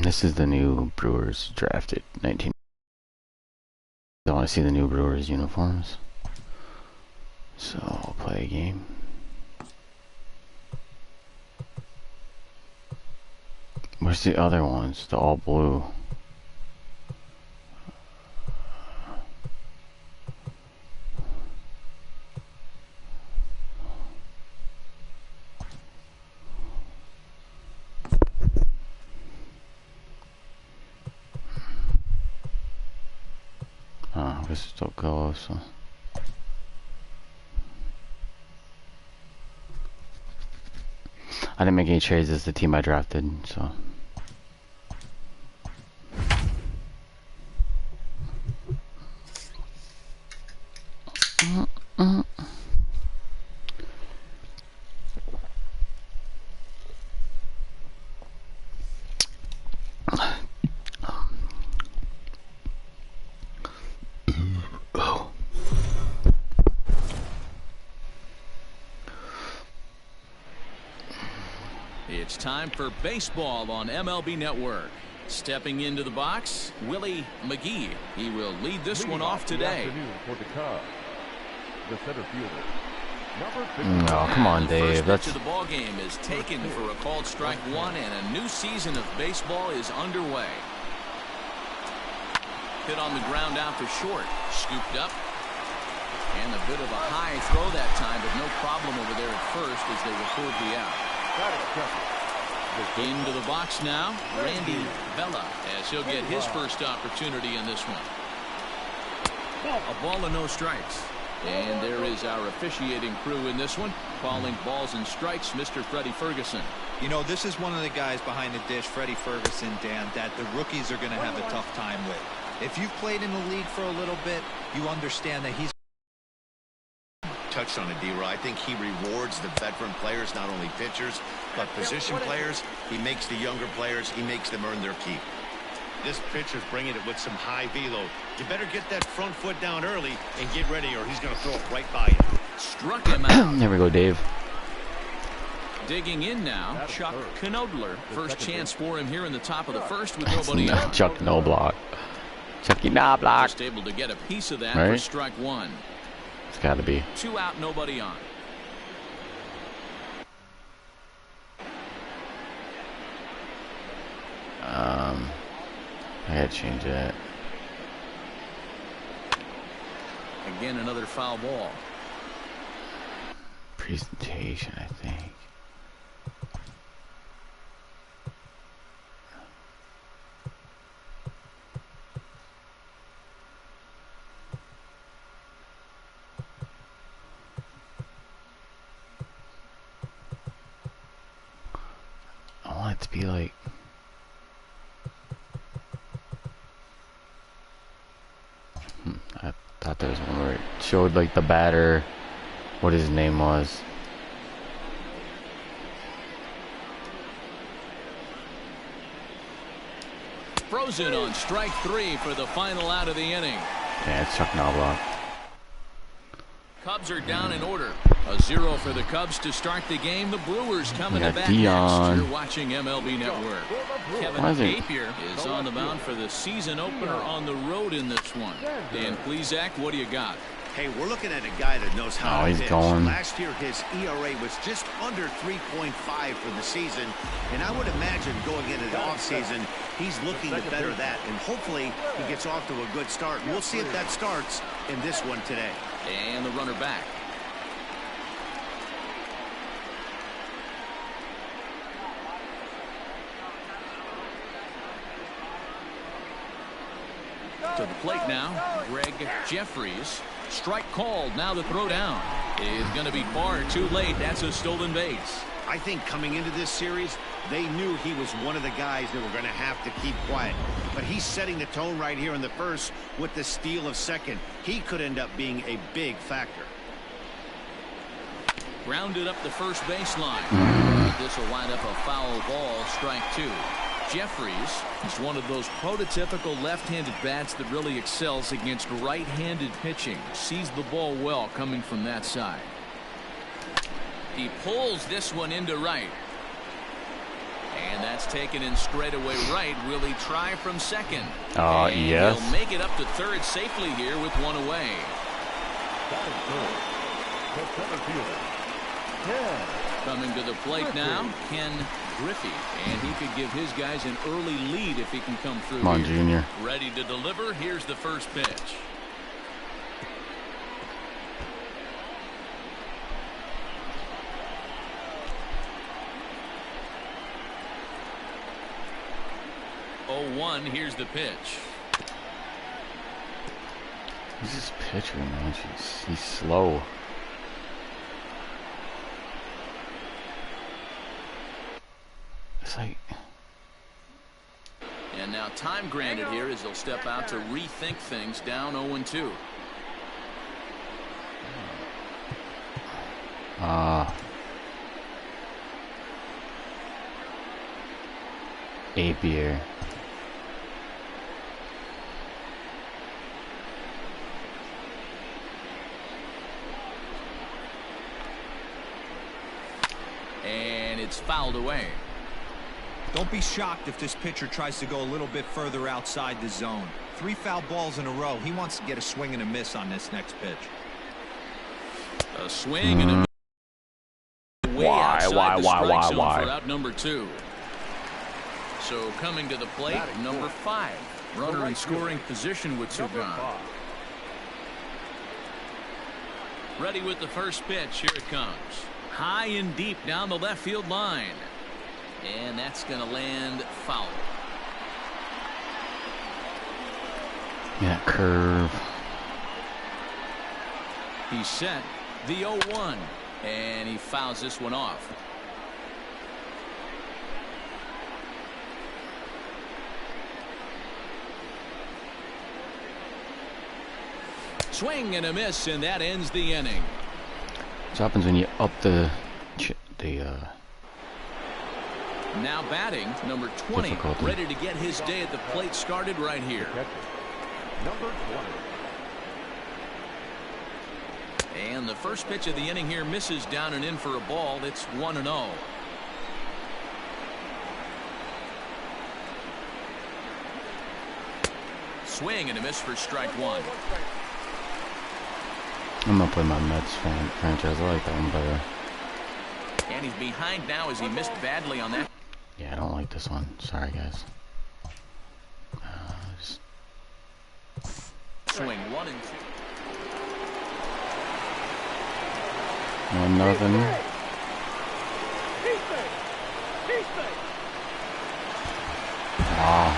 This is the new Brewers drafted 19. I want to see the new Brewers uniforms. So I'll play a game. Where's the other ones? The all blue. Oh, this is still go, so. I didn't make any trades as the team I drafted, so. It's time for baseball on MLB Network. Stepping into the box, Willie McGee. He will lead this one off today. For the Cubs, the center fielder, No, come on, Dave. First pitch of the ball game is taken for a called strike one, and a new season of baseball is underway. Hit on the ground out to short, scooped up, and a bit of a high throw that time, but no problem over there at first as they record the out. Into the box now, Randy Bella, as he'll get his first opportunity in this one. A ball and no strikes. And there is our officiating crew in this one, calling balls and strikes, Mr. Freddie Ferguson. You know, this is one of the guys behind the dish, Freddie Ferguson, Dan, that the rookies are going to have a tough time with. If you've played in the league for a little bit, you understand that he's touched on it, D-Roy. I think he rewards the veteran players, not only pitchers, but position players. He makes the younger players, he makes them earn their keep. This pitcher's bringing it with some high velo. You better get that front foot down early and get ready, or he's going to throw it right by you. Struck him out. There we go, Dave. Digging in now, Chuck Knobler. First chance for him here in the top of the first with nobody out. Chuck Knobloch. Chucky Knobloch. Just able to get a piece of that Right? for strike one. It's got to be. 2 out, nobody on. I gotta change that. Again, another foul ball. Presentation, I think. I want it to be like. I thought there was one where it showed like the batter, what his name was. Frozen on strike three for the final out of the inning. Yeah, it's Chuck Knobloch. Cubs are down in order. A 0 for the Cubs to start the game. The Brewers coming to bat Dion. next. You're watching MLB Network. Kevin Napier is on the mound for the season opener on the road in this one. Dan Plesac, what do you got? Hey, we're looking at a guy that knows how to he's pitch. going. Last year, his ERA was just under 3.5 for the season, and I would imagine going into the offseason, he's looking to better that, and hopefully he gets off to a good start. We'll see if that starts in this one today. And the runner back. To the plate now, Greg Jeffries. Strike called. Now the throw down is going to be far too late. That's a stolen base. I think coming into this series, they knew he was one of the guys that were going to have to keep quiet. But he's setting the tone right here in the first with the steal of second. He could end up being a big factor. Grounded up the first baseline. This will wind up a foul ball. Strike two. Jeffries is one of those prototypical left-handed bats that really excels against right-handed pitching. Sees the ball well coming from that side. He pulls this one into right. And that's taken in straight away right. Will he try from second? Yes. He'll make it up to third safely here with one away. The center fielder, Ken. Coming to the plate now, Ken Griffey. And he could give his guys an early lead if he can come through. Come on, here. Junior. Ready to deliver. Here's the first pitch. Oh, 1. Here's the pitch. Who's this pitcher, man? He's slow. It's like... And now time granted here as they'll step out to rethink things down 0-2. A beer. And it's fouled away. Don't be shocked if this pitcher tries to go a little bit further outside the zone. 3 foul balls in a row. He wants to get a swing and a miss on this next pitch. A swing and a miss. Why? For out number 2. So coming to the plate, number 5. Runner in scoring position with 2 gone. Ready with the first pitch. Here it comes. High and deep down the left field line. And that's going to land foul. Yeah, curve. He's set. The 0-1. And he fouls this one off. Swing and a miss, and that ends the inning. What happens when you up the Now batting, number 20, difficulty. ready to get his day at the plate started right here. Number 20. And the first pitch of the inning here misses down and in for a ball. It's 1-0. Swing and a miss for strike 1. I'm gonna play my Mets franchise. I like that one better. And he's behind now as he missed badly on that. Yeah, I don't like this one. Sorry, guys. Swing 1-2. 1-0. Wow.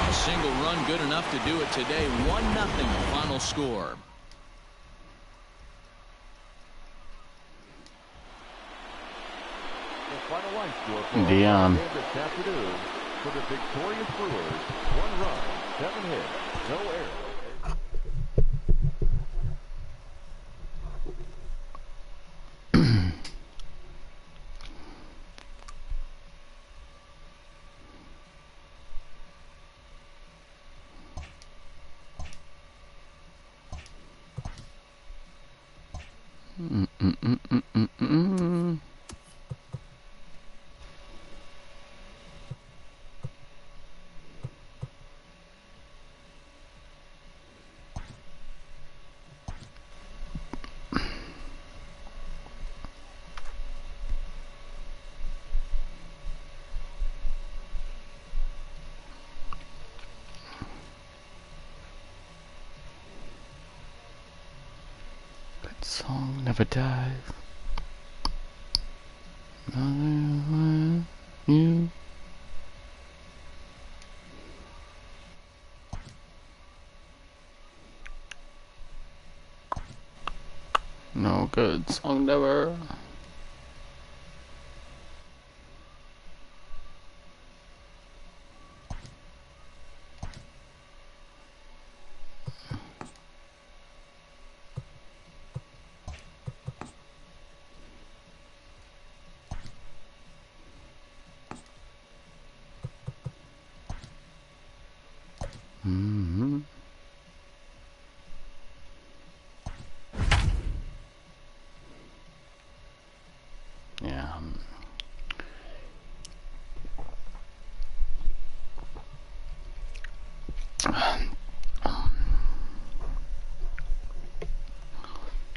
A single run good enough to do it today. 1-0 final score. Final line score for Dion. this afternoon for the victorious Brewers. 1 run, 7 hits, no errors. Song never dies. You. No good song never. Yeah.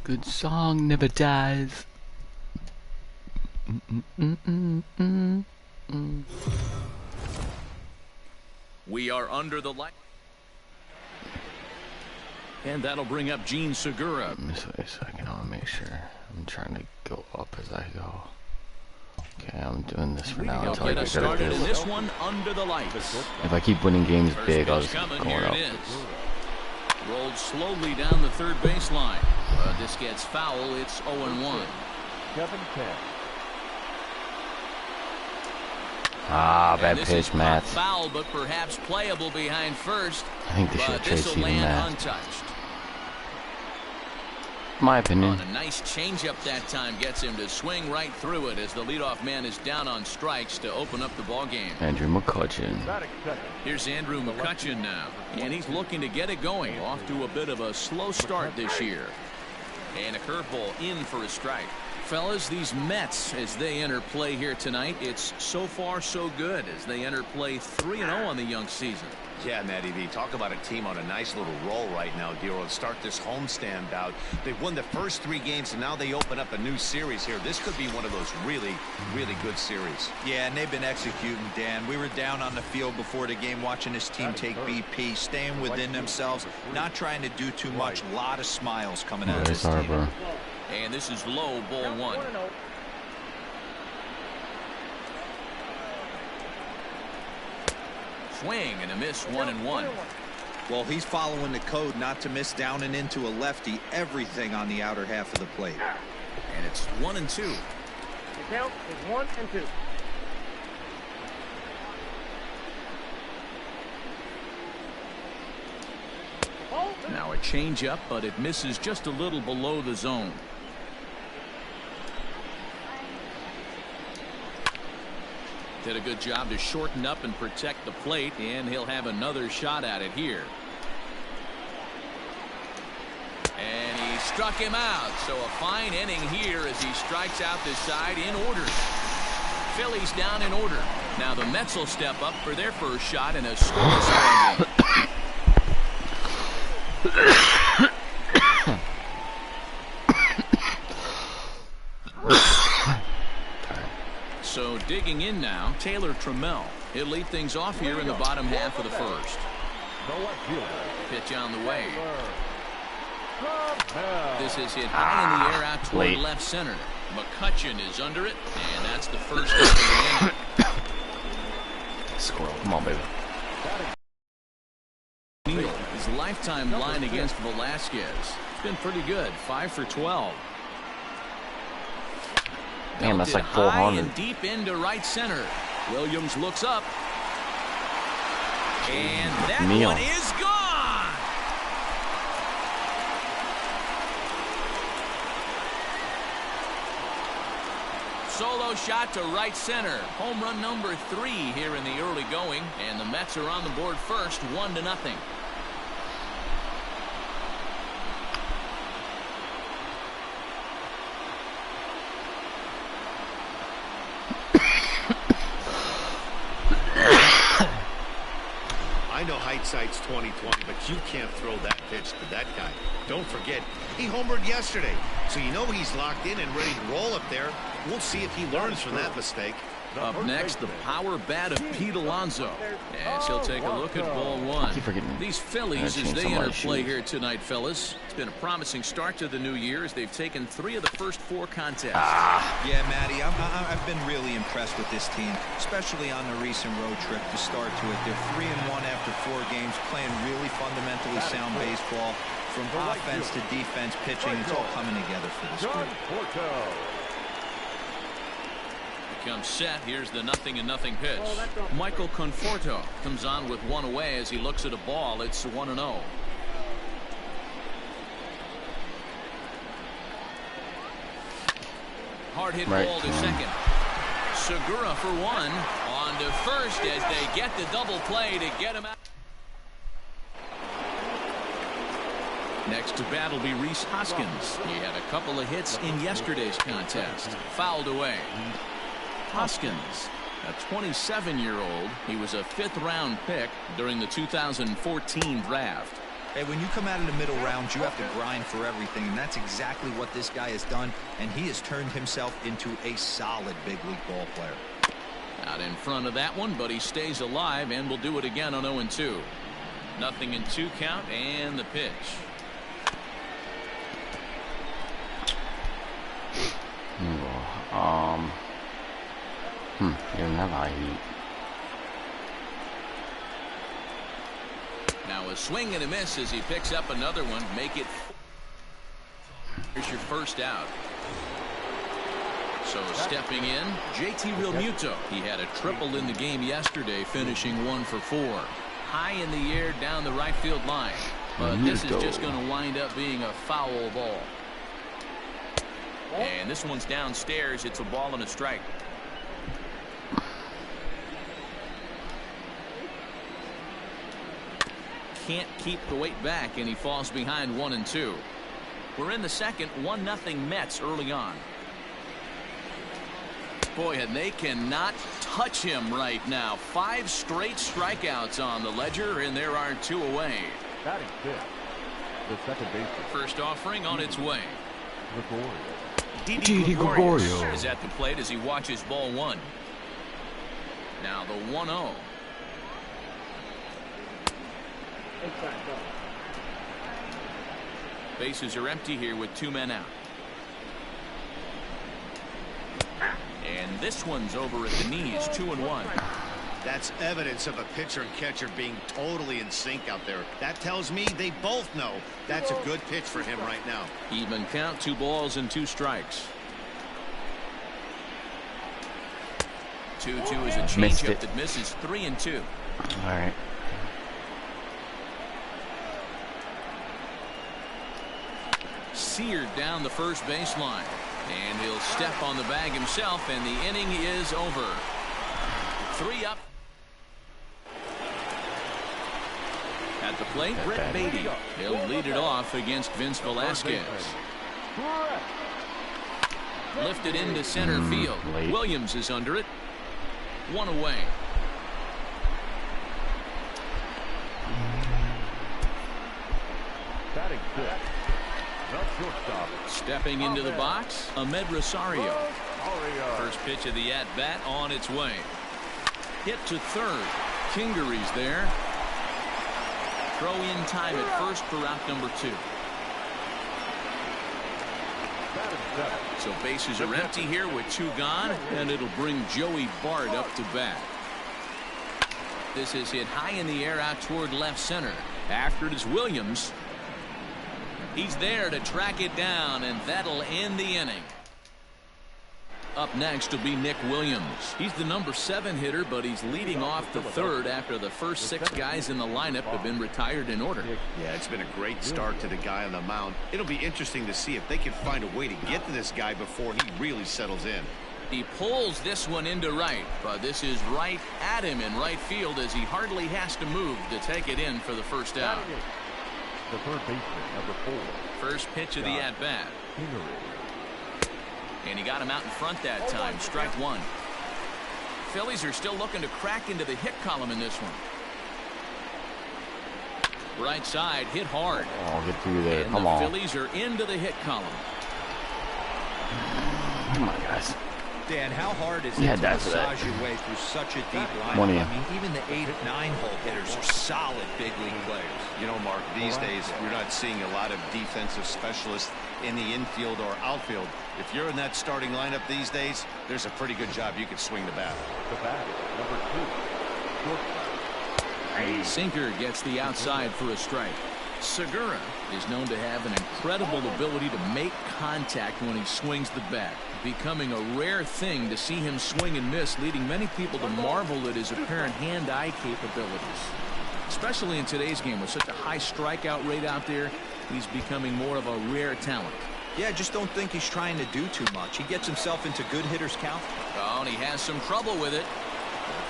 Good song never dies. We are under the light. And that'll bring up Gene Segura. This way a second, I want to make sure. I'm trying to go up as I go. Okay, I'm doing this for now until I get good at In this. this one under the lights. If I keep winning games big, I'll just keep Coming, going here up. it is. Rolled slowly down the third baseline. This gets foul. It's 0-1. Kevin Penn. Ah, And bad this pitch, is Matt. Foul, but perhaps playable behind first. I think they should have But this chased will even land Matt. untouched. My opinion. On a nice changeup that time gets him to swing right through it as the leadoff man is down on strikes to open up the ball game. Andrew McCutcheon. Batting second. Here's Andrew McCutcheon now, and he's looking to get it going. Off to a bit of a slow start this year. And a curveball in for a strike. Fellas, these Mets, as they enter play here tonight, it's so far so good as they enter play 3-0 on the young season. Yeah, Matty V, talk about a team on a nice little roll right now, Dero. To start this homestand bout, they've won the first 3 games, and now they open up a new series here. This could be one of those really, really good series. Yeah, and they've been executing, Dan. We were down on the field before the game watching this team take BP, staying within themselves, not trying to do too much. A lot of smiles coming out of this Sorry, team. bro. And this is low, ball 1. Swing and a miss, 1-1. Well, he's following the code not to miss down and into a lefty. Everything on the outer half of the plate. And it's 1-2. The count is 1 and 2. Now a changeup, but it misses just a little below the zone. Did a good job to shorten up and protect the plate, and he'll have another shot at it here. And he struck him out, so a fine inning here as he strikes out this side in order. Phillies down in order. Now the Mets will step up for their first shot in a scoreless ball game. So digging in now, Taylor Trammell. He'll lead things off here in the bottom half of the first. The left fielder. Pitch on the way. Trammell. This is hit high in the air out toward late. left center. McCutcheon is under it, and that's the first hit of the inning. Squirrel. Come on, baby. Neal, his lifetime line against Velasquez. It's been pretty good, 5 for 12. Damn, that's Belted like high 400. and deep into right center. Williams looks up. And that Neal. one is gone. Solo shot to right center. Home run number 3 here in the early going. And the Mets are on the board first, 1-0. I know hindsight's 20/20, but you can't throw that pitch to that guy. Don't forget, he homered yesterday, so you know he's locked in and ready to roll up there. We'll see if he learns from that mistake. Up next, the power bat of Pete Alonso. As he'll take a look at ball 1. keep forgetting. These Phillies, I as changed they some of enter my play shoes. here tonight, fellas. It's been a promising start to the new year as they've taken 3 of the first 4 contests. Yeah, Matty, I've been really impressed with this team, especially on the recent road trip to start to it. They're 3-1 after 4 games, playing really fundamentally sound baseball. From offense to defense, pitching, it's all coming together for this John group. Porto. Comes set. Here's the 0-0 pitch. Michael Conforto comes on with 1 away as he looks at a ball. It's 1-0. Hard hit Right. ball to second. Segura for 1. On to first as they get the double play to get him out. Next to bat will be Rhys Hoskins. He had a couple of hits in yesterday's contest. Fouled away. Hoskins, a 27-year-old. He was a 5th-round pick during the 2014 draft. Hey, when you come out of the middle rounds, you have to grind for everything, and that's exactly what this guy has done, and he has turned himself into a solid big league ball player. Out in front of that one, but he stays alive and will do it again on 0-2. 0-2 count, and the pitch. Even have high heat. Now a swing and a miss as he picks up another one. Make it. Here's your first out. So stepping in, JT Realmuto. He had a triple in the game yesterday, finishing 1 for 4. High in the air down the right field line. But this is just going to wind up being a foul ball. And this one's downstairs. It's a ball and a strike. Can't keep the weight back, and he falls behind 1-2. We're in the second. 1-0 Mets early on. Boy, and they cannot touch him right now. 5 straight strikeouts on the ledger, and there are 2 away. Batting fifth, the second baseman. First offering on its way. Didi Gregorio is at the plate as he watches ball 1. Now the 1-0. Bases are empty here with 2 men out. And this one's over at the knees, 2-1. That's evidence of a pitcher and catcher being totally in sync out there. That tells me they both know that's a good pitch for him right now. Even count, 2 balls and 2 strikes. 2-2 is a changeup that misses. 3-2. All right. Seared down the first baseline. And he'll step on the bag himself, and the inning is over. 3 up. At the plate, Brett Beatty. He'll lead it off against Vince Velasquez. Lifted into center field. Late. Williams is under it. 1 away. Batting fifth, the shortstop. Stepping into the box, Ahmed Rosario. First pitch of the at-bat on its way. Hit to third. Kingery's there. Throw in time at first for out number 2. So bases are empty here with 2 gone, and it'll bring Joey Bart up to bat. This is hit high in the air out toward left center. After it is Williams. He's there to track it down, and that'll end the inning. Up next will be Nick Williams. He's the number 7 hitter, but he's leading off the third after the first 6 guys in the lineup have been retired in order. Yeah, it's been a great start to the guy on the mound. It'll be interesting to see if they can find a way to get to this guy before he really settles in. He pulls this one into right, but this is right at him in right field as he hardly has to move to take it in for the first out. The third baseman, number 4. First pitch of the at-bat. And he got him out in front that time. Strike 1. Phillies are still looking to crack into the hit column in this one. Right side, hit hard. Oh, get through there. And Come the on. Phillies are into the hit column. Come on, guys. Dan, how hard is it Yeah, to that's massage your way through such a deep lineup? One in. I mean, even the 8-9 hole hitters are solid big league players. You know, Mark, these days you're not seeing a lot of defensive specialists in the infield or outfield. If you're in that starting lineup these days, there's a pretty good job you could swing the bat. The bat, number 2. Shortstop. Sinker gets the outside for a strike. Segura is known to have an incredible ability to make contact when he swings the bat, becoming a rare thing to see him swing and miss, leading many people to marvel at his apparent hand-eye capabilities. Especially in today's game with such a high strikeout rate out there, he's becoming more of a rare talent. Yeah, just don't think he's trying to do too much. He gets himself into good hitters' count. Oh, and he has some trouble with it.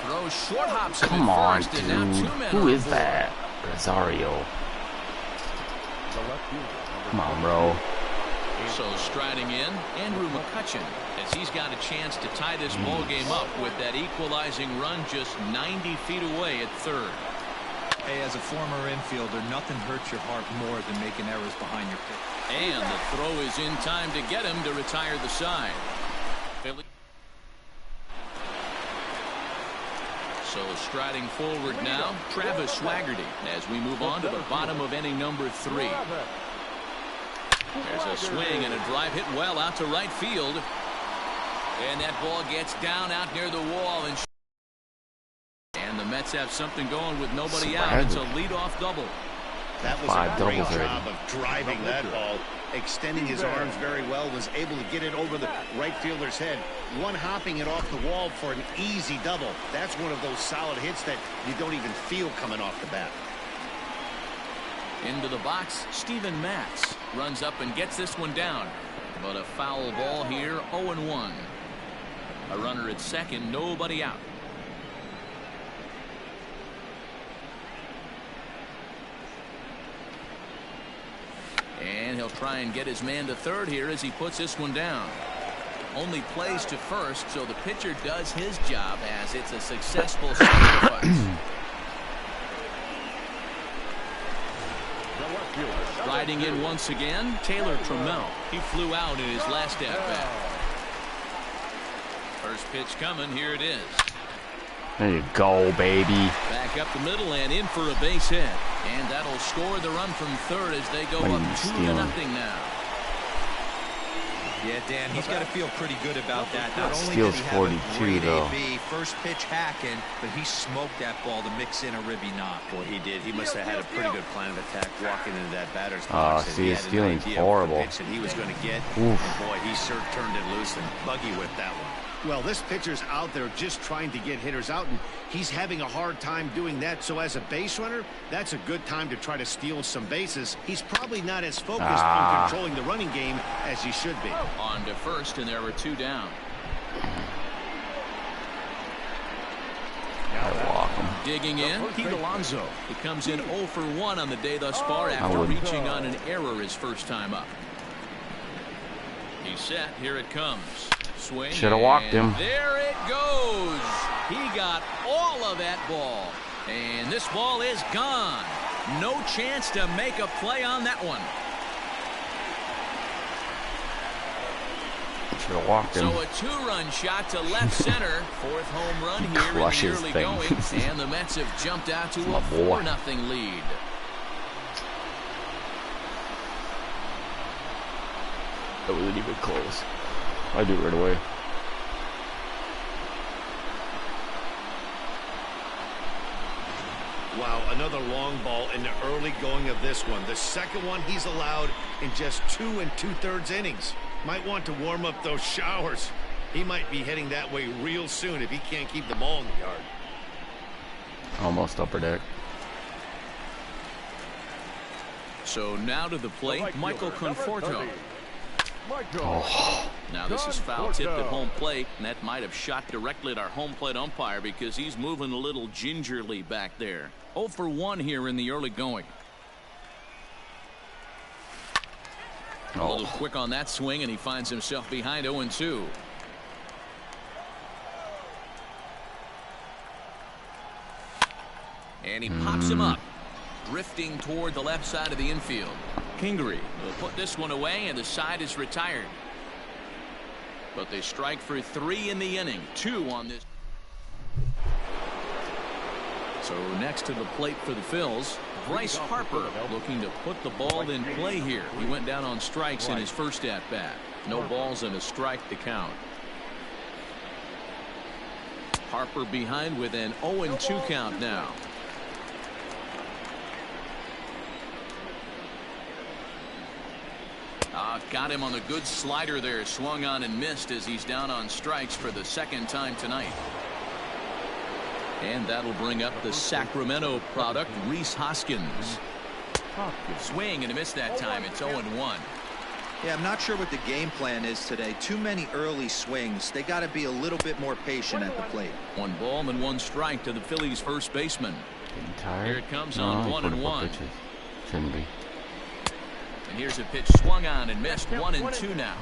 Throws short hops him Come at on, first, dude. and now 2 men Who are is aboard. that? Rosario. The left fielder, number Come on, bro. So striding in, Andrew McCutchen, as he's got a chance to tie this ball game up with that equalizing run just 90 feet away at third. Hey, as a former infielder, nothing hurts your heart more than making errors behind your pitch. And the throw is in time to get him to retire the side. Philly. So striding forward now, Travis Swaggerty as we move on to the bottom of inning number 3. There's a swing and a drive hit well out to right field. And that ball gets down out near the wall. And the Mets have something going with nobody out. It's a leadoff double. That was a great job of driving that ball. Extending his arms very well, was able to get it over the right fielder's head. One hopping it off the wall for an easy double. That's one of those solid hits that you don't even feel coming off the bat. Into the box, Steven Matz runs up and gets this one down. But a foul ball here, 0-1. A runner at second, nobody out. And he'll try and get his man to third here as he puts this one down. Only plays to first, so the pitcher does his job as it's a successful sacrifice. Riding in once again, Taylor Trammell. He flew out in his last at-bat. First pitch coming, here it is. There you go, baby. Back up the middle and in for a base hit. And that'll score the run from third as they go up 2-0 now. Yeah, Dan, he's got to feel pretty good about that. Not only Steals did he have 42 a great though. AB, first pitch hacking, but he smoked that ball to mix in a ribby knock. Well, he did. He must have had a pretty good plan of attack walking into that batter's box. See, his stealing's horrible. That he was going to get. Oof. And boy, he sure turned it loose and buggy whipped that one. Well, this pitcher's out there just trying to get hitters out, and he's having a hard time doing that. So as a base runner, that's a good time to try to steal some bases. He's probably not as focused on controlling the running game as he should be. On to first, and there were 2 down. I walk him. Digging in, Pete Alonso. He comes in 0 for 1 on the day thus far after reaching on an error his first time up. He's set. Here it comes. Swing. Should have walked him. There it goes. He got all of that ball. And this ball is gone. No chance to make a play on that one. Should have walked him. So a 2-run shot to left center. 4th home run here in the early going. And the Mets have jumped out to a 4-0 lead. That wasn't even close. I do it right away. Wow, another long ball in the early going of this one. The second one he's allowed in just 2 2/3 innings. Might want to warm up those showers. He might be heading that way real soon if he can't keep the ball in the yard. Almost upper deck. So now to the plate, Michael Conforto. Oh. Now this is foul tipped at home plate, and that might have shot directly at our home plate umpire because he's moving a little gingerly back there. 0 for 1 here in the early going. A little quick on that swing, and he finds himself behind 0-2. And he pops him up, drifting toward the left side of the infield. Kingery will put this one away, and the side is retired. But they strike for 3 in the inning. 2 on this. So next to the plate for the Phils, Bryce Harper looking to put the ball in play here. He went down on strikes in his first at-bat. No balls and a strike to count. Harper behind with an 0-2 count now. Got him on the good slider there. Swung on and missed as he's down on strikes for the 2nd time tonight. And that'll bring up the Sacramento product, Rhys Hoskins. Swing and a miss that time. It's 0-1. Yeah, I'm not sure what the game plan is today. Too many early swings. They got to be a little bit more patient at the plate. 1 ball and 1 strike to the Phillies' first baseman. Getting tired. Here it comes on 1-1. Shouldn't be. And here's a pitch swung on and missed. 1-2 now.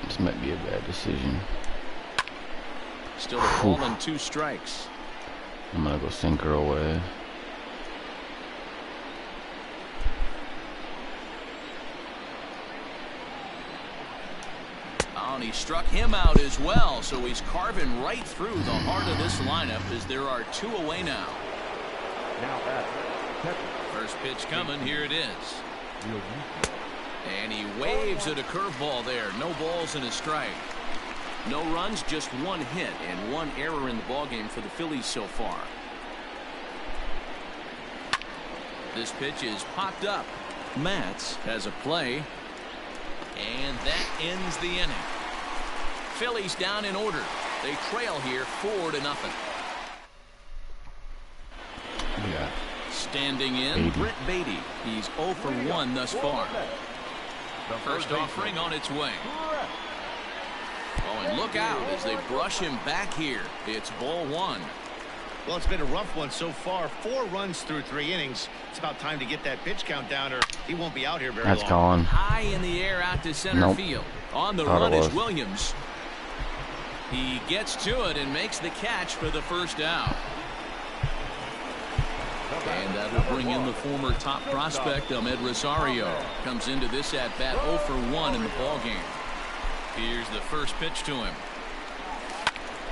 This might be a bad decision. Still a ball and 2 strikes. I'm gonna go sinker away. Oh, and he struck him out as well, so he's carving right through the heart of this lineup as there are 2 away now. Now back. First pitch coming, here it is. And he waves at a curveball there. No balls and a strike. No runs, just 1 hit and 1 error in the ballgame for the Phillies so far. This pitch is popped up. Matz has a play. And that ends the inning. Phillies down in order. They trail here 4-0. Yeah. Standing in, Britt Beatty. He's 0 for 1 thus far. First offering on its way. Oh, and look out as they brush him back here. It's ball 1. Well, it's been a rough one so far. 4 runs through 3 innings. It's about time to get that pitch count down or he won't be out here very long. That's gone. High in the air out to center field. On the run is Williams. He gets to it and makes the catch for the first out. And that'll bring in the former top prospect, Ahmed Rosario. Comes into this at-bat 0 for 1 in the ballgame. Here's the first pitch to him.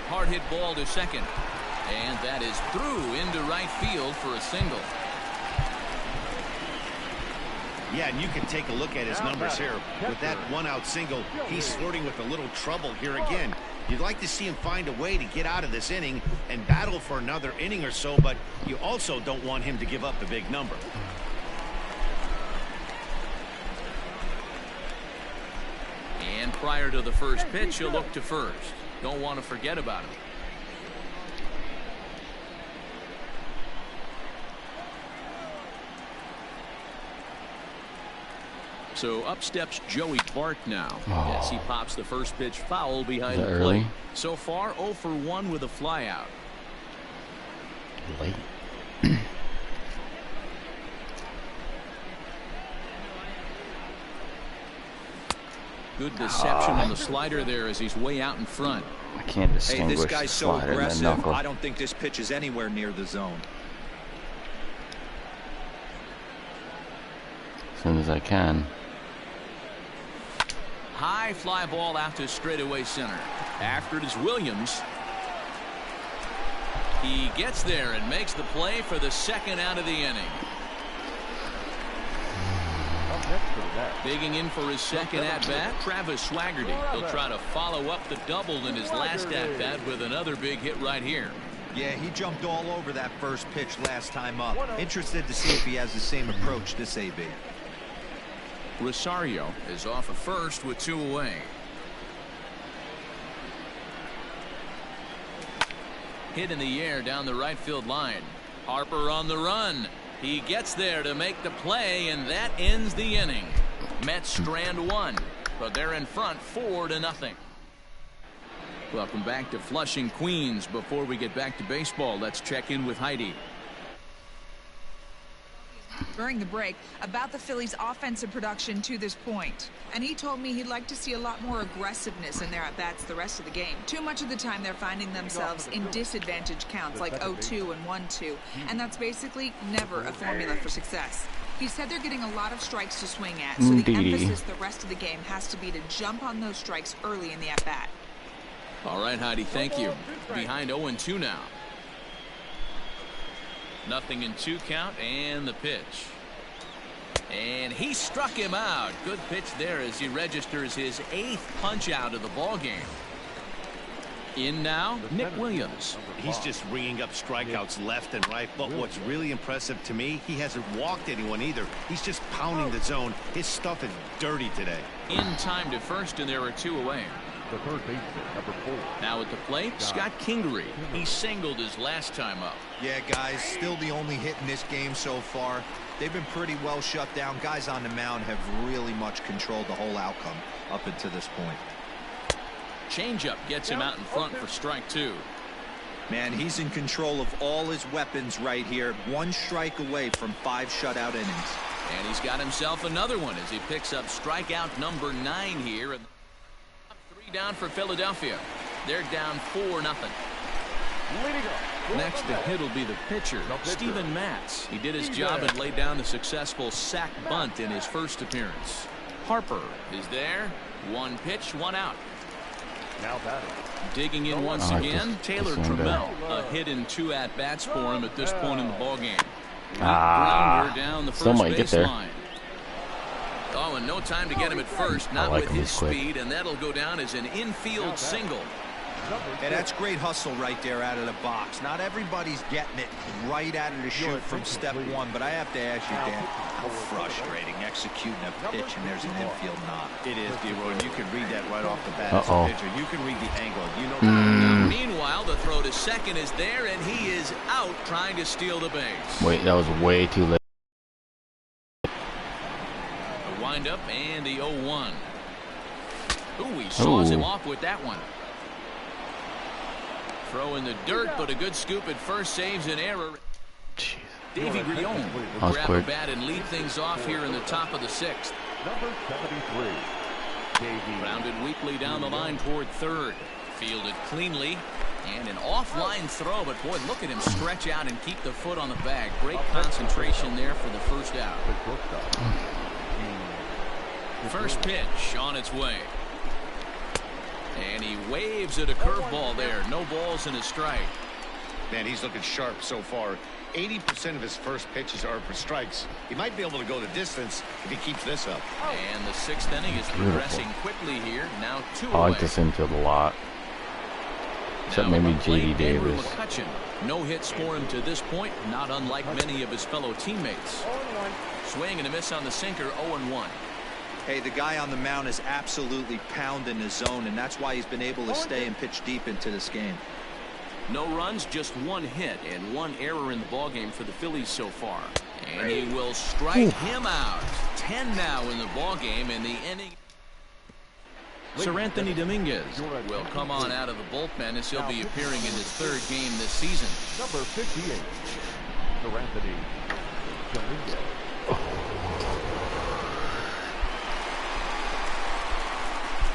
Hard hit ball to second. And that is through into right field for a single. Yeah, and you can take a look at his numbers here. With that 1-out single, he's flirting with a little trouble here again. You'd like to see him find a way to get out of this inning and battle for another inning or so, but you also don't want him to give up the big number. And prior to the first pitch, he'll look to first. Don't want to forget about him. So up steps Joey Bart now. Yes, he pops the first pitch foul behind the plate. So far 0 for 1 with a flyout. Late. Good deception on the slider there as he's way out in front. I can't distinguish. Hey, this guy's so the aggressive. I don't think this pitch is anywhere near the zone. As soon as I can. High fly ball out to straightaway center. After it is Williams. He gets there and makes the play for the 2nd out of the inning. Digging in for his 2nd at-bat, Travis Swaggerty. He'll try to follow up the double in his last at-bat with another big hit right here. Yeah, he jumped all over that first pitch last time up. Interested to see if he has the same approach this AB. Rosario is off at first with 2 away. Hit in the air down the right field line. Harper on the run. He gets there to make the play, and that ends the inning. Mets strand 1, but they're in front 4-0. Welcome back to Flushing, Queens. Before we get back to baseball, let's check in with Heidi. During the break about the Phillies' offensive production to this point, and he told me he'd like to see a lot more aggressiveness in their at-bats the rest of the game. Too much of the time they're finding themselves in disadvantage counts like 0-2 and 1-2, and that's basically never a formula for success. He said they're getting a lot of strikes to swing at, so the emphasis the rest of the game has to be to jump on those strikes early in the at-bat. All right, Heidi, thank you. Behind 0-2 now. 0-2 count, and the pitch. And he struck him out. Good pitch there as he registers his 8th punch out of the ball game. In now, Nick Williams. He's just ringing up strikeouts left and right, but what's really impressive to me, he hasn't walked anyone either. He's just pounding the zone. His stuff is dirty today. In time to first, and there are 2 away. The third baseman, number 4. Now at the plate, Scott Kingery. He singled his last time up. Yeah, guys, still the only hit in this game so far. They've been pretty well shut down. Guys on the mound have really much controlled the whole outcome up until this point. Changeup gets him out in front for strike 2. Man, he's in control of all his weapons right here. 1 strike away from 5 shutout innings. And he's got himself another one as he picks up strikeout number 9 here. 3 down for Philadelphia. They're down 4-0. Next to hit will be the pitcher, Steven Matz. He did his job and laid down the successful sac bunt in his first appearance. Harper is there. 1 pitch, 1 out. Now batting. Digging in once again, Taylor Trammell. A hit in 2 at-bats for him at this point in the ballgame. Grounder down the first baseline. Oh, and no time to get him at first, not with his speed, and that'll go down as an infield single. And that's great hustle right there out of the box. Not everybody's getting it right out of the chute from step 1, but I have to ask you, Dan, how frustrating executing a pitch and there's an infield knock. It is, D-Roy, and you can read that right off the bat as a pitcher. You can read the angle. You know. Now, meanwhile, the throw to second is there, and he is out trying to steal the base. Wait, that was way too late. The windup and the 0-1. Ooh, he saws him off with that one. Throw in the dirt, but a good scoop at first saves an error. Jeez. Davey Grion will grab a bat and lead things off here in the top of the 6th. Number 73. Davey. Rounded weakly down the line toward third. Fielded cleanly. And an offline throw, but boy, look at him stretch out and keep the foot on the bag. Great concentration there for the first out. First pitch on its way. And he waves at a curveball there. No balls and a strike. Man, he's looking sharp so far. 80% of his first pitches are for strikes. He might be able to go the distance if he keeps this up. And the 6th inning is progressing quickly here. Now 2 away. I like this infield a lot. Except maybe J.D. Davis. No hits for him to this point, not unlike many of his fellow teammates. Swing and a miss on the sinker, 0-1. Hey, the guy on the mound is absolutely pounding the zone, and that's why he's been able to stay and pitch deep into this game. No runs, just 1 hit and 1 error in the ballgame for the Phillies so far. And he will strike him out. 10 now in the ballgame in the inning. Sir Anthony Dominguez will come on out of the bullpen as he'll be appearing in his 3rd game this season. Number 58. Sir Anthony Dominguez.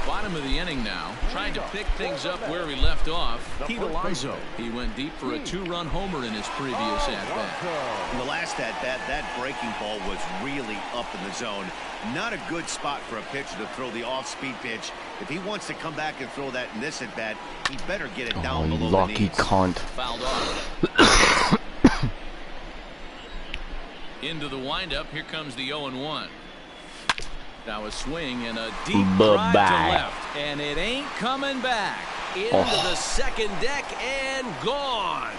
Bottom of the inning now, trying to pick things up where he left off. Pete Alonso. He went deep for a 2-run homer in his previous at-bat. In the last at-bat, that breaking ball was really up in the zone. Not a good spot for a pitcher to throw the off-speed pitch. If he wants to come back and throw that in this at-bat, he better get it down below the lucky knees. cunt. Fouled off. Into the windup. Here comes the 0-1. Now a swing and a deep drive to left, and it ain't coming back. Into the 2nd deck and gone.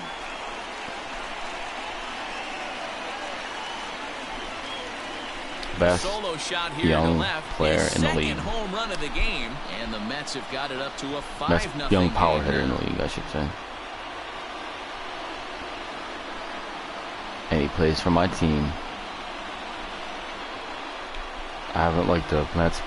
Best Solo shot here young to left. player in the league. 2nd home run of the game, and the Mets have got it up to a 5-0 Best young power game. hitter in the league, I should say. And he plays for my team. I haven't liked the Mets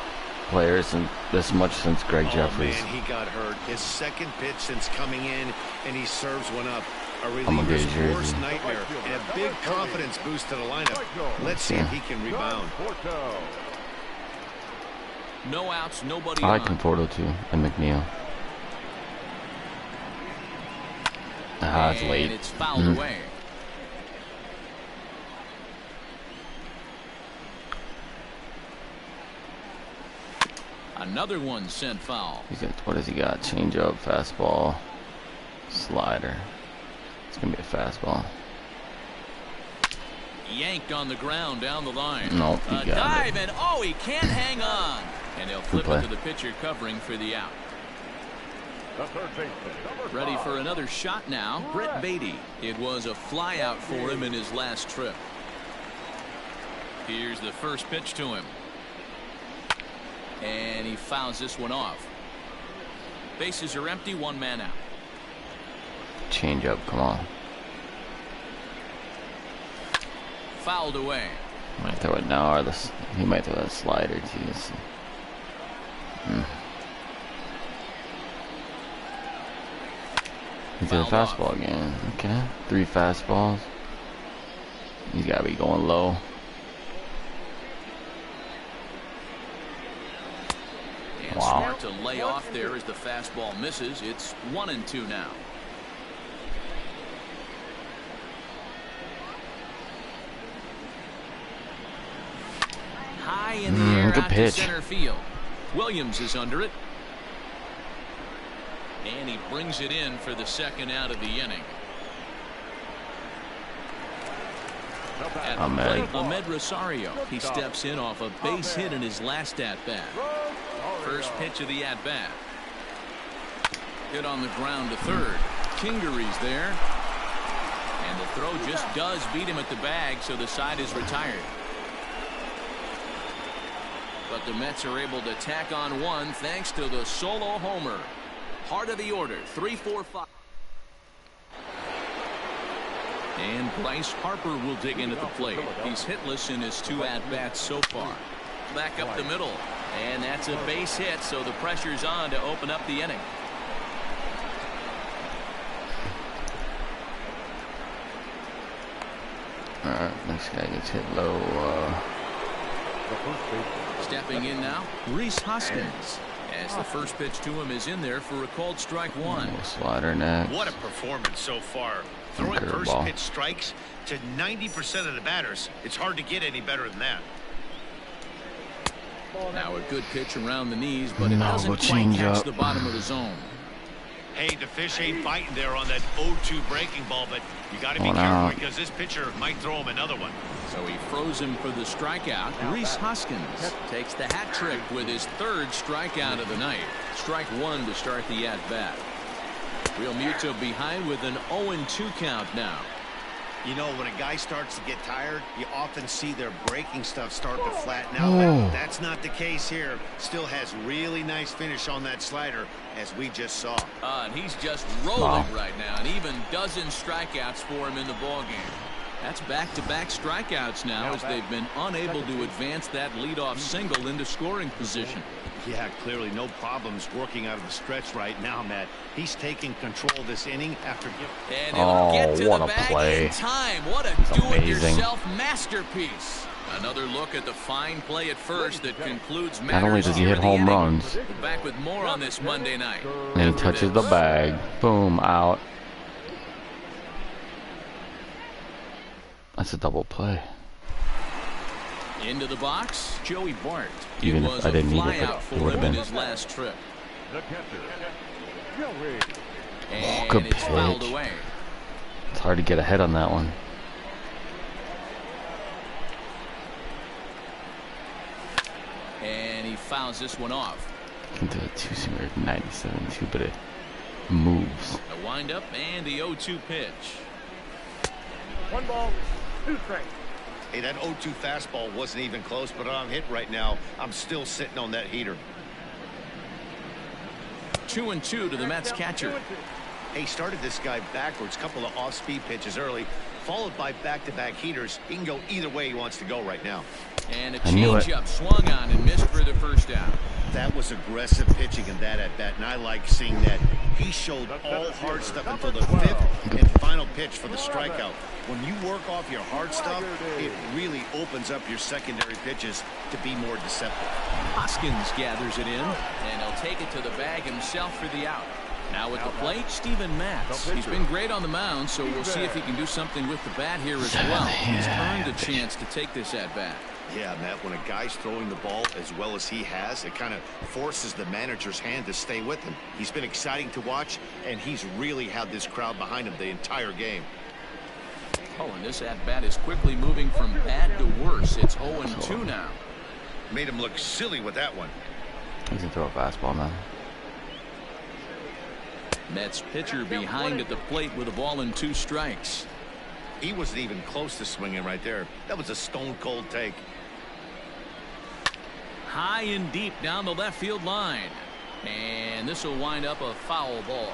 players this much since Greg Jeffries. Man, he got hurt. His 2nd pitch since coming in, and he serves one up. A I'm gonna get reliever's a jersey. worst nightmare, and a big confidence boost to the lineup. Let's see if he can rebound. No outs, nobody I like on. Conforto too, and McNeil. Ah, it's And late. it's fouled away. Another one sent foul. He's got, what does he got? Changeup, fastball, slider. It's gonna be a fastball. Yanked on the ground down the line. No, he A got dive, it. and oh, he can't hang on. And he'll flip play. it to the pitcher covering for the out. The 3rd baseman. Number Ready 5. for another shot now. Brett Beatty. It was a fly out for him in his last trip. Here's the first pitch to him. And he fouls this one off. Bases are empty, 1 man out. Changeup, come on. Fouled away. Might throw it now, or he might throw that slider too. He threw a Fouled fastball off. again. Okay, 3 fastballs. He's gotta be going low. And smart to lay off there as the fastball misses. It's 1-2 now. High in the air good out pitch. to center field. Williams is under it. And he brings it in for the second out of the inning. At the plate, Ahmed Rosario. He steps in off a base hit in his last at-bat. First pitch of the at-bat. Hit on the ground to third. Kingery's there. And the throw just does beat him at the bag, so the side is retired. But the Mets are able to tack on one thanks to the solo homer. Heart of the order, 3-4-5. And Bryce Harper will dig in at the plate. He's hitless in his 2 at-bats so far. Back up the middle. And that's a base hit, so the pressure's on to open up the inning. Alright, next guy gets hit low. Stepping in now, Rhys Hoskins. As the first pitch to him is in there for a called strike one. Slider next. What a performance so far. Throwing first pitch strikes to 90% of the batters. It's hard to get any better than that. Now a good pitch around the knees, but it doesn't quite catch the bottom of the zone. Hey, the fish ain't biting there on that 0-2 breaking ball, but you got to be careful because this pitcher might throw him another one. So he froze him for the strikeout. Rhys Hoskins takes the hat trick with his 3rd strikeout of the night. Strike one to start the at-bat. Real Muto behind with an 0-2 count now. You know, when a guy starts to get tired, you often see their breaking stuff start to flatten out. That's not the case here. Still has really nice finish on that slider, as we just saw. And he's just rolling right now, and even dozen strikeouts for him in the ballgame. That's back-to-back strikeouts now as they've been unable to advance that leadoff single into scoring position. Yeah, clearly no problems working out of the stretch right now, Matt. He's taking control of this inning after and he'll get to the bag in time. What a do-it-yourself masterpiece. Another look at the fine play at first that concludes matters. Not only does he hit home runs, we're back with more on this Monday night. And he touches the bag. Boom, out. That's a double play. Into the box, Joey Bart. Even it was if I didn't a need it, flyout it for would him have in been. his last trip. Oh, good it's fouled pitch. away. It's hard to get ahead on that one. And he fouls this one off. Into a 2-seamer 97 too, but it moves. A windup and the 0-2 pitch. 1 ball, 2 strikes. Hey, that 0-2 fastball wasn't even close, but I'm hit right now. I'm still sitting on that heater. 2-2 to the Mets catcher. Hey, started this guy backwards, couple of off-speed pitches early, followed by back-to-back heaters. He can go either way he wants to go right now. And a changeup swung on and missed for the first out. That was aggressive pitching in that at-bat, and I like seeing that. He showed all hard stuff until the 5th and final pitch for the strikeout. When you work off your hard stuff, it really opens up your secondary pitches to be more deceptive. Hoskins gathers it in, and he'll take it to the bag himself for the out. Now at the plate, Steven Matz. He's been great on the mound, so we'll see if he can do something with the bat here as well. He's earned a chance to take this at-bat. Yeah, Matt, when a guy's throwing the ball as well as he has, it kind of forces the manager's hand to stay with him. He's been exciting to watch, and he's really had this crowd behind him the entire game. Oh, and this at-bat is quickly moving from bad to worse. It's 0-2 now. Made him look silly with that one. He can throw a fastball now. Mets pitcher behind at the plate with a ball and 2 strikes. He wasn't even close to swinging right there. That was a stone-cold take. High and deep down the left field line. And this will wind up a foul ball.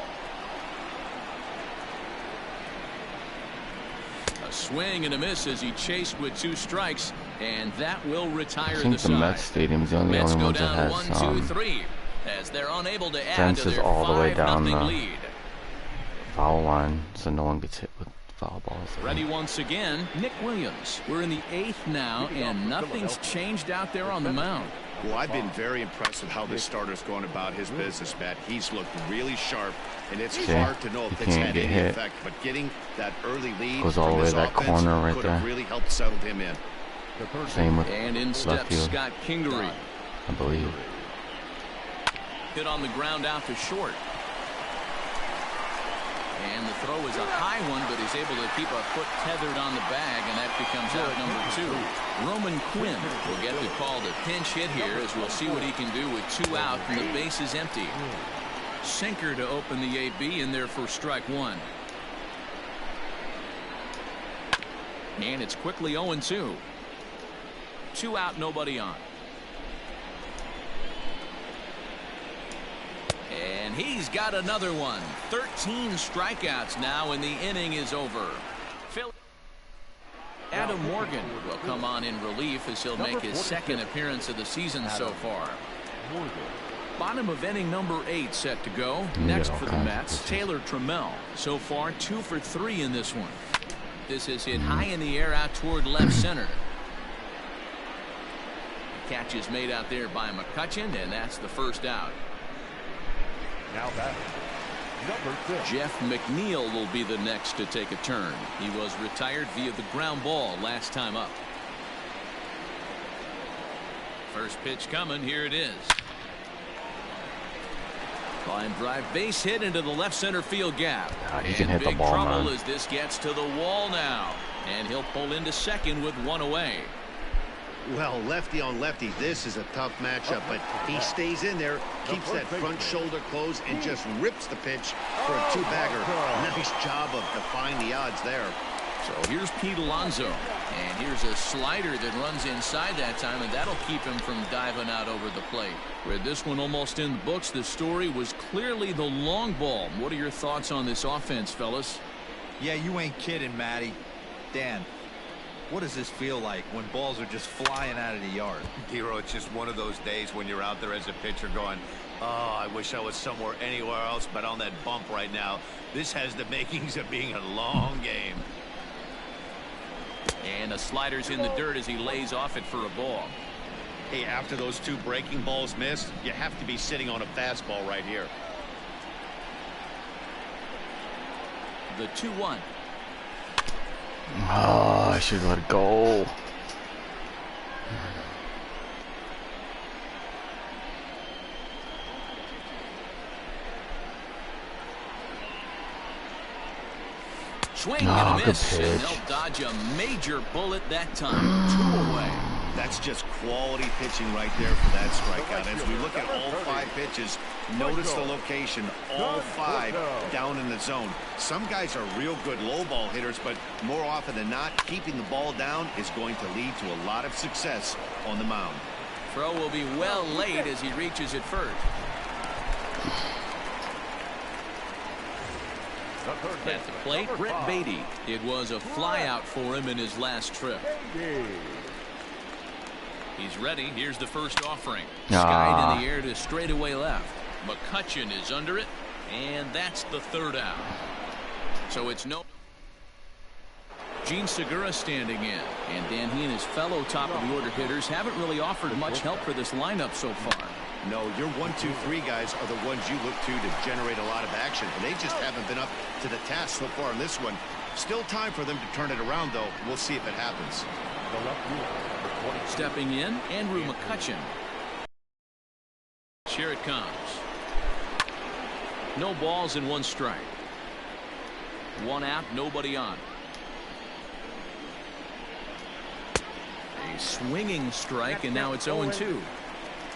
A swing and a miss as he chased with 2 strikes, and that will retire I think the the side. Mets Stadium's the only Mets go ones that down has 1, 2, 3 as they're unable to add to fences their all the way 5-0 down the lead. foul line, so no one gets hit with foul balls. Ready once again, Nick Williams. We're in the 8th now, and nothing's changed out there on the mound. number Well, I've been 5. very impressed with how this starter's going about his business, Matt. He's looked really sharp, and it's See, hard to know he if it's can't had get any hit. effect. But getting that early lead Goes all from the way this to that offense corner right could have there. really helped settle him in. The third Same with And in left steps field, Scott Kingery. I believe. Hit on the ground out to short. And the throw is a high one, but he's able to keep a foot tethered on the bag, and that becomes out number 2. Roman Quinn will get the call to pinch hit here, as we'll see what he can do with 2 out and the base is empty. Sinker to open the AB in there for strike 1. And it's quickly 0-2. 2 out, nobody on. And he's got another one. 13 strikeouts now, and the inning is over. Adam Morgan will come on in relief as he'll make his second appearance of the season so far. Bottom of inning number 8 set to go. Next for the Mets, Taylor Trammell. So far 2 for 3 in this one. This is hit high in the air out toward left center. Catch is made out there by McCutchen, and that's the first out. Now batting, number 6. Jeff McNeil will be the next to take a turn. He was retired via the ground ball last time up. First pitch coming. Here it is. Line drive base hit into the left center field gap. He can hit the big ball, trouble man. as this gets to the wall now. And he'll pull into second with 1 away. Well, lefty on lefty, this is a tough matchup, but he stays in there, keeps that front shoulder closed, and just rips the pitch for a 2-bagger. Nice job of defying the odds there. So here's Pete Alonso, and here's a slider that runs inside that time, and that'll keep him from diving out over the plate. With this one almost in the books, the story was clearly the long ball. What are your thoughts on this offense, fellas? Yeah, you ain't kidding, Matty. Dan, what does this feel like when balls are just flying out of the yard? Hero, it's just one of those days when you're out there as a pitcher going, oh, I wish I was somewhere anywhere else but on that bump right now. This has the makings of being a long game. And the slider's in the dirt as he lays off it for a ball. Hey, after those 2 breaking balls missed, you have to be sitting on a fastball right here. The 2-1. Oh, I should let it go. Swing and a good miss, and pitch. they'll dodge a major bullet that time. 2 away. That's just quality pitching right there for that strikeout. As we look at all 5 pitches, notice the location, all 5 down in the zone. Some guys are real good low ball hitters, but more often than not, keeping the ball down is going to lead to a lot of success on the mound. Throw will be well late as he reaches it first. At the plate, Brett Beatty. It was a flyout for him in his last trip. He's ready. Here's the first offering. Skied in the air to straightaway left. McCutchen is under it, and that's the 3rd out. So it's no. Gene Segura standing in, and Dan, he and his fellow top of the order hitters haven't really offered much help for this lineup so far. No, your 1, 2, 3 guys are the ones you look to generate a lot of action, and they just haven't been up to the task so far in this one. Still time for them to turn it around, though. We'll see if it happens. Stepping in, Andrew McCutchen. Here it comes. No balls and 1 strike. 1 out, nobody on. A swinging strike, and now it's 0-2.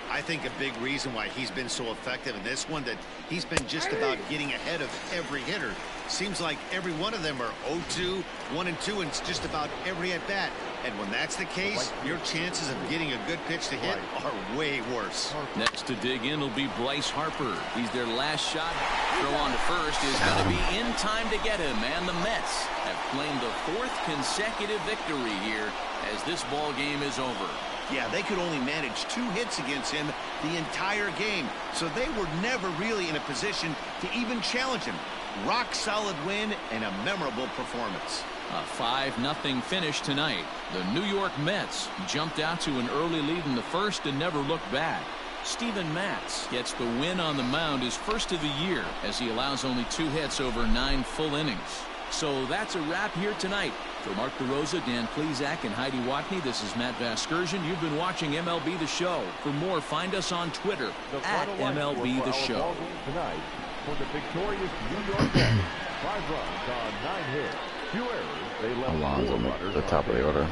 I think a big reason why he's been so effective in this one, that he's been just about getting ahead of every hitter. Seems like every one of them are 0-2, 1-2, and it's just about every at-bat. And when that's the case, your chances of getting a good pitch to hit are way worse. Next to dig in will be Bryce Harper. He's their last shot. Throw on to first is going to be in time to get him, and the Mets have claimed the 4th consecutive victory here as this ball game is over. Yeah, they could only manage 2 hits against him the entire game, so they were never really in a position to even challenge him. Rock solid win and a memorable performance. A 5-0 finish tonight. The New York Mets jumped out to an early lead in the first and never looked back. Steven Matz gets the win on the mound, his first of the year, as he allows only 2 hits over 9 full innings. So that's a wrap here tonight. For Mark DeRosa, Dan Plesac, and Heidi Watney, this is Matt Vasgersian. You've been watching MLB The Show. For more, find us on Twitter at MLB The Show. Tonight for the victorious New York Mets. 5 runs on 9 hits. 2 errors. They left Alonso at the top of the order.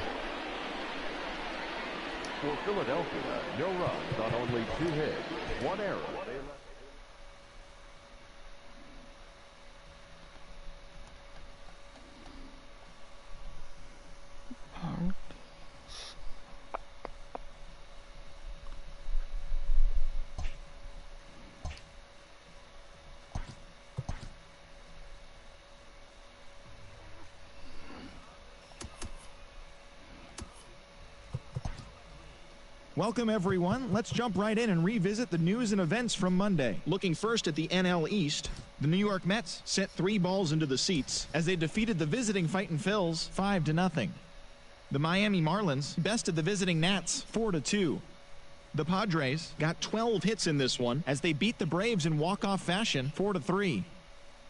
For Philadelphia, no runs on only 2 hits. 1 error. Welcome, everyone. Let's jump right in and revisit the news and events from Monday. Looking first at the NL East, the New York Mets sent 3 balls into the seats as they defeated the visiting Fightin' Phils 5-0. The Miami Marlins bested the visiting Nats 4-2. The Padres got 12 hits in this one as they beat the Braves in walk-off fashion 4-3.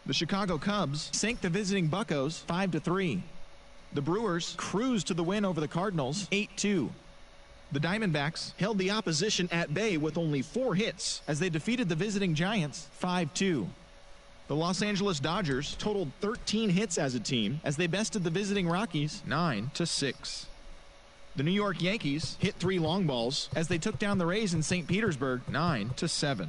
The Chicago Cubs sank the visiting Buccos 5-3. The Brewers cruised to the win over the Cardinals 8-2. The Diamondbacks held the opposition at bay with only 4 hits as they defeated the visiting Giants 5-2. The Los Angeles Dodgers totaled 13 hits as a team as they bested the visiting Rockies 9-6. The New York Yankees hit 3 long balls as they took down the Rays in St. Petersburg 9-7.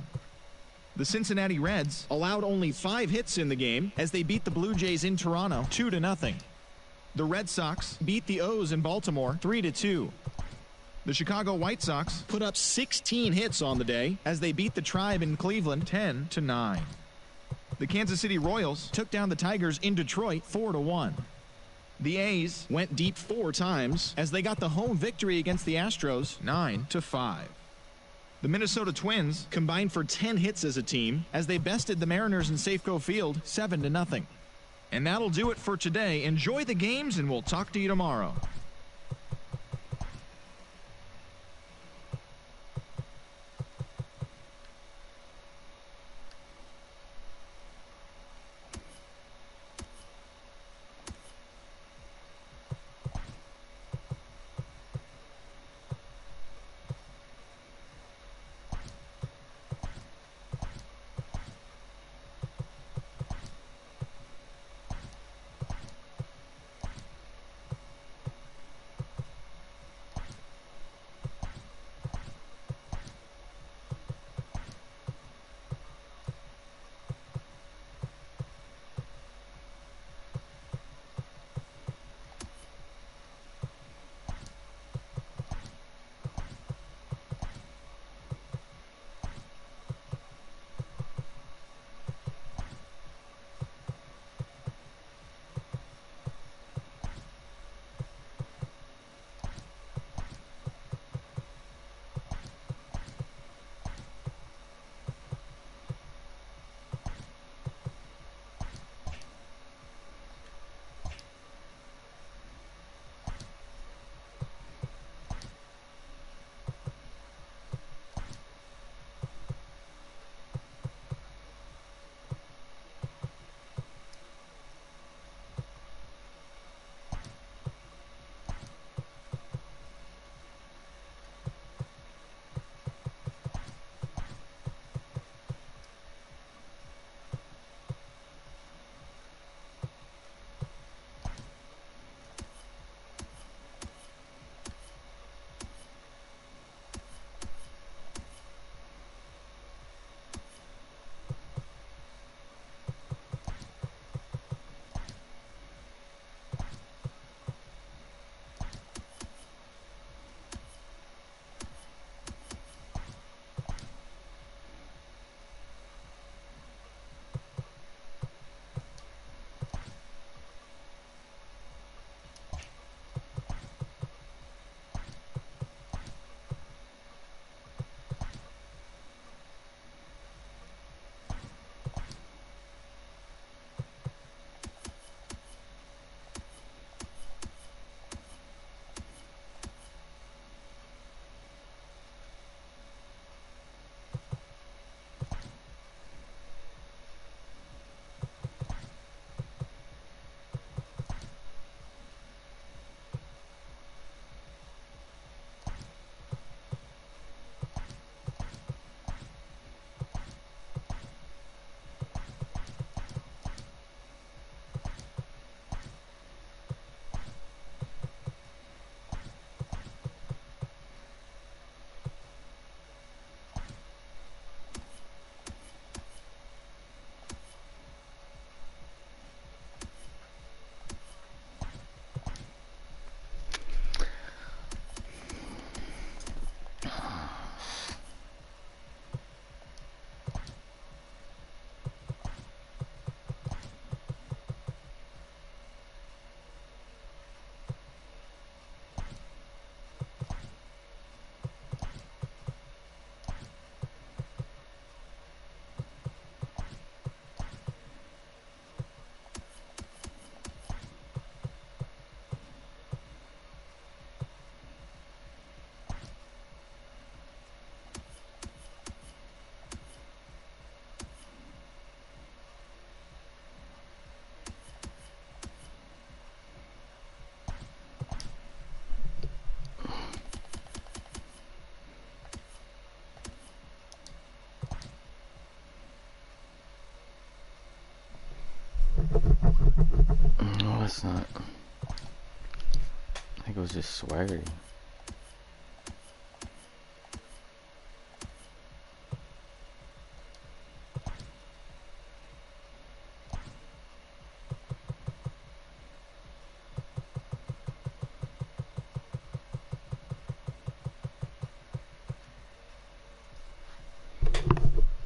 The Cincinnati Reds allowed only 5 hits in the game as they beat the Blue Jays in Toronto 2-0. The Red Sox beat the O's in Baltimore 3-2. The Chicago White Sox put up 16 hits on the day as they beat the Tribe in Cleveland 10-9. The Kansas City Royals took down the Tigers in Detroit 4-1. The A's went deep 4 times as they got the home victory against the Astros 9-5. The Minnesota Twins combined for 10 hits as a team as they bested the Mariners in Safeco Field 7-0. And that'll do it for today. Enjoy the games and we'll talk to you tomorrow. It's not. I think it was just swaggery.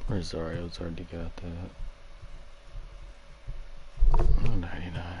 Rosario's already got that. 99.